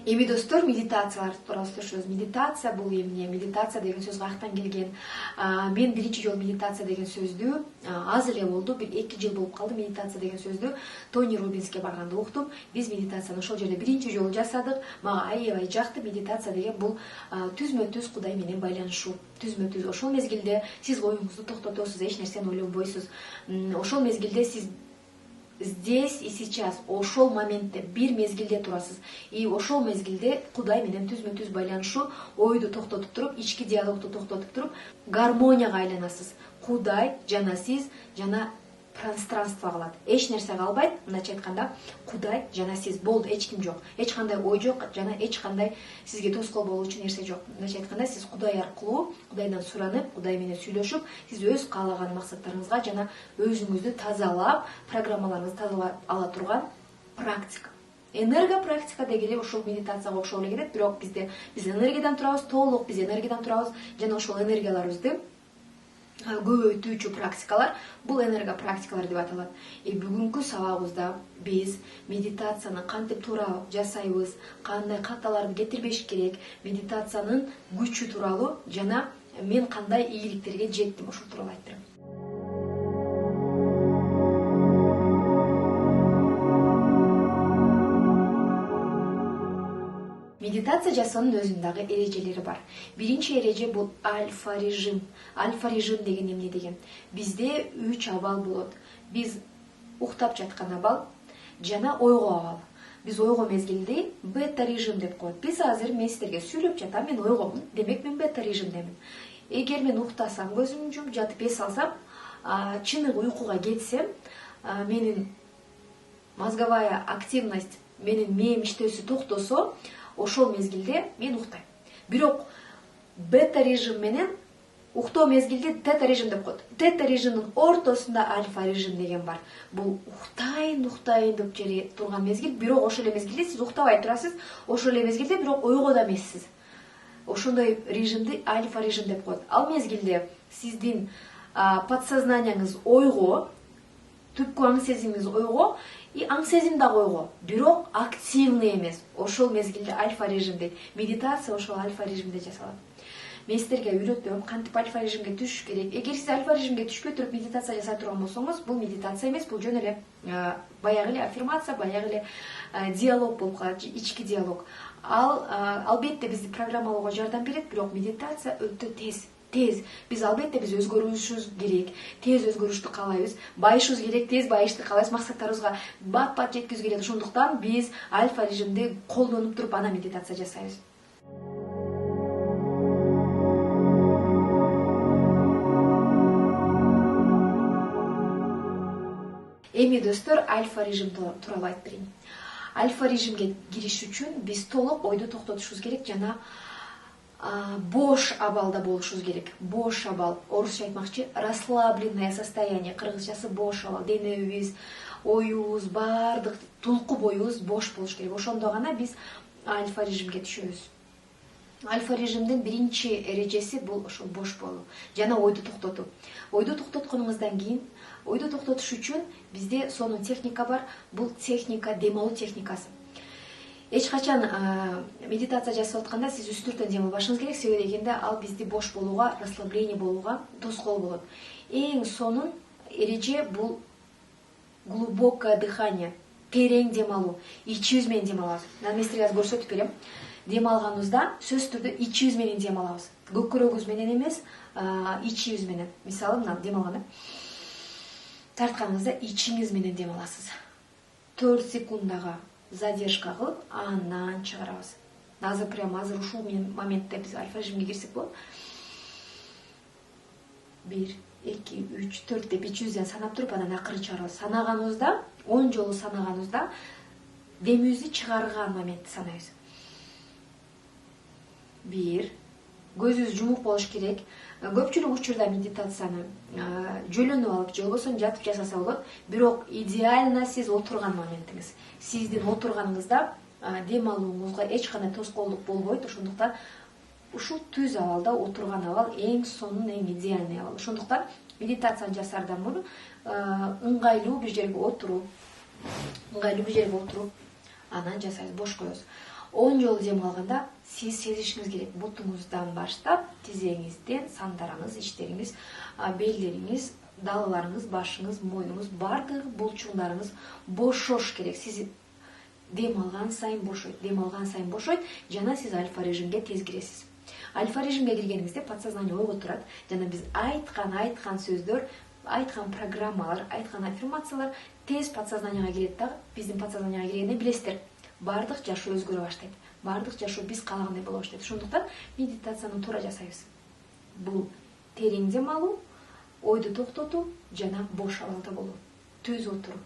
Эми достор, медитациялар тууралуу сүйлөшөбүз. Медитация бул эмне? Медитация деген сөз каяктан келген? Мен биринчи жолу медитация деген сөздү аз эле болду, бир 2 жыл болуп калды. Медитация деген сөздү Тони Роббинске барганда уктум. Биз медитацияны ошол жерде биринчи жолу жасадык. Мага аябай жакты. Медитация деген бул түзмө-түз Кудай менен байланышуу. Түзмө-түз ошол мезгилде сиз оюңузду токтотосуз, эч нерсени ойлонбойсуз. Ошол мезгилде сиз здесь и сейчас, ошол моментте бир мезгилде турасыз. И ошол мезгилде Кудай менен түзмө-түз байланышуу, ойду токтотуп туруп, ички диалогду токтотуп туруп, гармонияга айланасыз. Кудай жана сиз жана пространство калат. Эч нерсе калбайт. Мындайча айтканда, Кудай жана сиз болду, эч ким жок. Эч кандай ой жок жана эч кандай сизге тоскоол болуучу нерсе жок. Мындайча айтканда, сиз Кудай аркылуу, Кудайдан суранып, Кудай менен сүйлөшүп, сиз өз каалаган максаттарыңызга жана өзүңүздү тазалап, программаларыңызды тазалап ала турган практика. Энерго практика дегенде ошол медитацияга окшоп эле кетет, бирок биз энергиядан турабыз, толук биз энергиядан турабыз жана ошол энергияларыбызды көбөйтүүчү практикалар бул энерго практикалар деп аталат. Бүгүнкү сабагыбызда биз медитацияны кантип туура жасайбыз, кандай каталарды кетирбеш керек, медитациянын күчү тууралуу жана мен кандай ийгиликтерге жеттим ошол тууралуу айтып берем. Медитация жасоонун өзүнүн дагы эрежелери бар. Биринчи эреже бул альфа режим. Альфа режим деген эмне деген? Бизде 3 абал болот. Биз уктап жаткан абал жана ойго абал. Биз ойго мезгилде бета режим деп коет. Биз азыр мен силерге сүйлөп жатам, мен ойгомун, демек мен бета режимдемин. Эгер мен уктасам, көзүмдү жумуп жатып эс алсам, чыныгы уйкуга кетсем, менин мозговая активность, менин мээм иштөөсү токтосо, ошол мезгилде мен уктайм. Бирок бета режим менен уктоо мезгилде тета режим деп коет. Тета режимдин ортосунда альфа режим деген бар. Бул уктайын деп жери турган мезгил, бирок ошол эле мезгилде сиз уктабай турасыз, ошол эле мезгилде бирок ойго да эмессиз. Ошондой режимди альфа режим деп коет. Ал мезгилде сиздин подсознанияңыз ойго, түпкү аң сезимиңиз ойго, и аң сезим дагы ойго, бирок активный эмес. Ошол мезгилде альфа режим дейт. Медитация ошол альфа режимде жасалат. Мен силерге үйрөтөм кантип альфа режимге түшүш керек. Эгер сиз альфа режимге түшпөй туруп медитация жасай турган болсоңуз, бул медитация эмес, бул жөн эле баягы эле аффирмация, баягы эле диалог болуп калат, ички диалог. Албетте бизди программалоого жардам берет, бирок медитация өтө тез. Биз албетте өзгөрүшүбүз керек, тез өзгөрүштү каалайбыз, байышыбыз керек, тез байышты каалайбыз, максаттарыбызга бат жеткизүү келет. Ошондуктан биз альфа режимди колдонуп туруп анан медитация жасайбыз. Эми достор, альфа режим тууралуу айтып берейин. Альфа режимге кириш үчүн биз толук ойду токтотушубуз керек жана бош абалда болушубуз керек. Бош абал, орусча айтмакчы, расслабленное состояние, кыргызчасы бош абал. Денебиз, оюбуз, баардык тулку боюбуз бош болуш керек. Ошондо гана биз альфа режимге түшөбүз. Альфа режимдин биринчи эрежеси бул ошол бош болуу жана ойду токтотуу. Ойду токтотконуңуздан кийин, ойду токтотуш үчүн бизде сонун техника бар. Бул техника дем алуу техникасы. Эч качан медитация жасап атканда сиз үстүртөн дем албашыңыз керек, себеби дегенде ал бизди бош болууга, расслабление болууга тоскоол болот. Эң сонун эреже бул глубокое дыхание, терең дем алуу, ичибиз менен дем алабыз. Мен силерге азыр көрсөтүп берем. Дем алганыбызда сөзсүз түрдө ичибиз менен дем алабыз. Көкүрөгүбүз менен эмес, ичибиз менен. Мисалы, мына дем алганда тартканыңызда ичиңиз менен дем аласыз. 4 секундага задержка кылып, анан чыгарабыз. Азыр ушул моментте биз альфа режимге кирсек болот. 1, 2, 3, 4 деп ичибизден санап туруп, анан акырын чыгарабыз. Санаганыбызда, 10 жолу санаганыбызда демибизди чыгарган моментти санайбыз. 1, көзүбүз жумук болуш керек. Көпчүлүк учурда медитацияны жөлөнүп алып, же болбосо жатып жасаса болот. Бирок идеально сиз отурган моментиңиз. Сиздин отурганыңызда дем алууңузга эч кандай тоскоолдук болбойт. Ошондуктан ушул түз абалда отурган абал эң сонун, эң идеальный абал. Ошондуктан медитацияны жасаардан мурун ыңгайлуу бир жерге отуруп, анан жасайбыз, бош коебуз. 10 жолу дем алганда сиз сезишиңиз керек. Бутуңуздан баштап тизеңизден сандарыңыз, ичтериңиз, белдериңиз, далаларыңыз, башыңыз, мойнуңуз, бардыгы булчуңдарыңыз бошош керек. Сиз дем алган сайын бошойт, жана сиз альфа режимге тез киресиз. Альфа режимге киргениңизде подсознание ойго турат, жана биз айткан сөздөр, айткан программалар, айткан аффирмациялар тез подсознанияга кирет дагы. Биздин подсознанияга киргенде билесиздер, бардык жашоо өзгөрө баштайт. Бардык жашоо биз каалагандай боло баштайт. Ошондуктан медитацияны туура жасайбыз. Бул терең дем алуу, ойду токтотуу жана бош абалда болуу, түз отуруу.